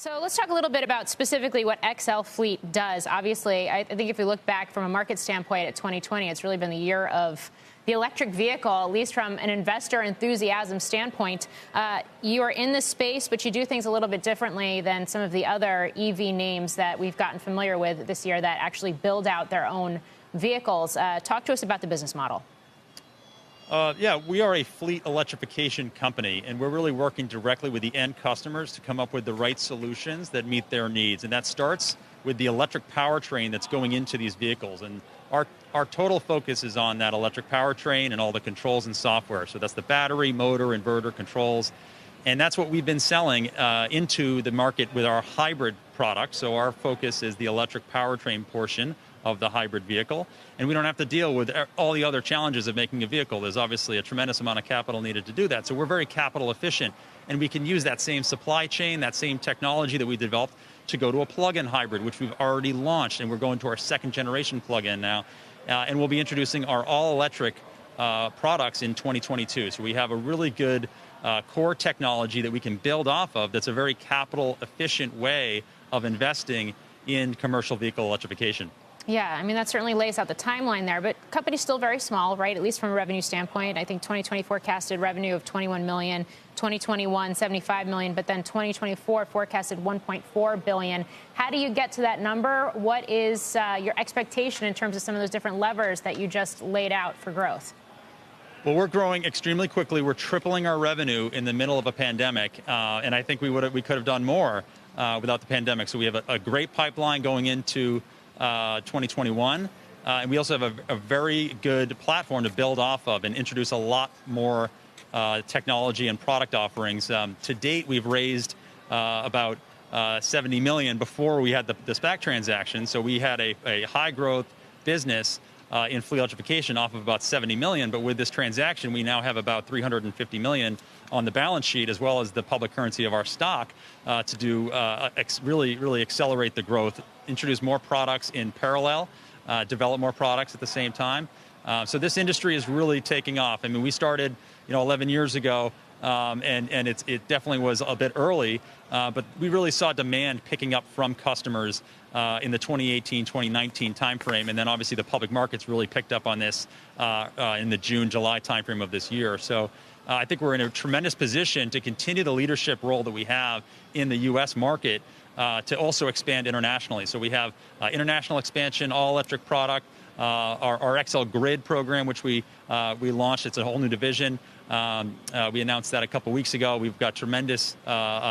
So let's talk a little bit about specifically what XL Fleet does. Obviously, I think if we look back from a market standpoint at 2020, it's really been the year of the electric vehicle, at least from an investor enthusiasm standpoint. You are in this space, but you do things a little bit differently than some of the other EV names that we've gotten familiar with this year that actually build out their own vehicles. Talk to us about the business model. Yeah, we are a fleet electrification company, and we're really working directly with the end customers to come up with the right solutions that meet their needs. And that starts with the electric powertrain that's going into these vehicles. And our total focus is on that electric powertrain and all the controls and software. So that's the battery, motor, inverter, controls. And that's what we've been selling into the market with our hybrid product. So our focus is the electric powertrain portion of the hybrid vehicle. And we don't have to deal with all the other challenges of making a vehicle. There's obviously a tremendous amount of capital needed to do that. So we're very capital efficient. And we can use that same supply chain, that same technology that we developed to go to a plug-in hybrid, which we've already launched. And we're going to our second generation plug-in now. And we'll be introducing our all-electric products in 2022. So we have a really good core technology that we can build off of that's a very capital efficient way of investing in commercial vehicle electrification. Yeah, I mean, that certainly lays out the timeline there, but company's still very small, right? At least from a revenue standpoint. I think 2020 forecasted revenue of 21 million, 2021 75 million, but then 2024 forecasted 1.4 billion. How do you get to that number? What is your expectation in terms of some of those different levers that you just laid out for growth? Well, we're growing extremely quickly. We're tripling our revenue in the middle of a pandemic, and I think we could have done more without the pandemic. So we have a great pipeline going into 2021, and we also have a very good platform to build off of and introduce a lot more technology and product offerings. To date, we've raised about 70 million before we had the SPAC transaction. So we had a high growth business in fleet electrification off of about 70 million. But with this transaction, we now have about 350 million on the balance sheet, as well as the public currency of our stock, to do really accelerate the growth, introduce more products in parallel, develop more products at the same time. So this industry is really taking off. I mean, we started 11 years ago, and it definitely was a bit early, but we really saw demand picking up from customers in the 2018-2019 timeframe, and then obviously the public markets really picked up on this in the June-July timeframe of this year. So I think we're in a tremendous position to continue the leadership role that we have in the U.S. market to also expand internationally. So we have international expansion, all-electric product, our XL Grid program, which we launched. It's a whole new division. We announced that a couple weeks ago. We've got tremendous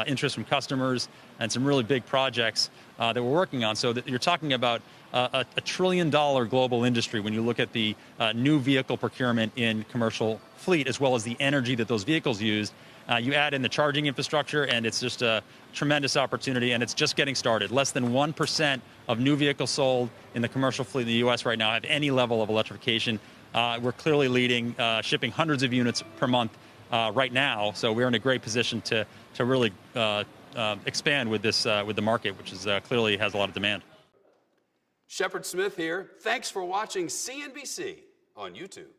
interest from customers and some really big projects that we're working on. So you're talking about a $1 trillion global industry when you look at the new vehicle procurement in commercial fleet, as well as the energy that those vehicles use. You add in the charging infrastructure, and it's just a tremendous opportunity, and it's just getting started. Less than 1% of new vehicles sold in the commercial fleet in the U.S. right now have any level of electrification. We're clearly leading, shipping hundreds of units per month right now, so we're in a great position to really expand with this with the market, which is clearly has a lot of demand. Shepard Smith here. Thanks for watching CNBC on YouTube.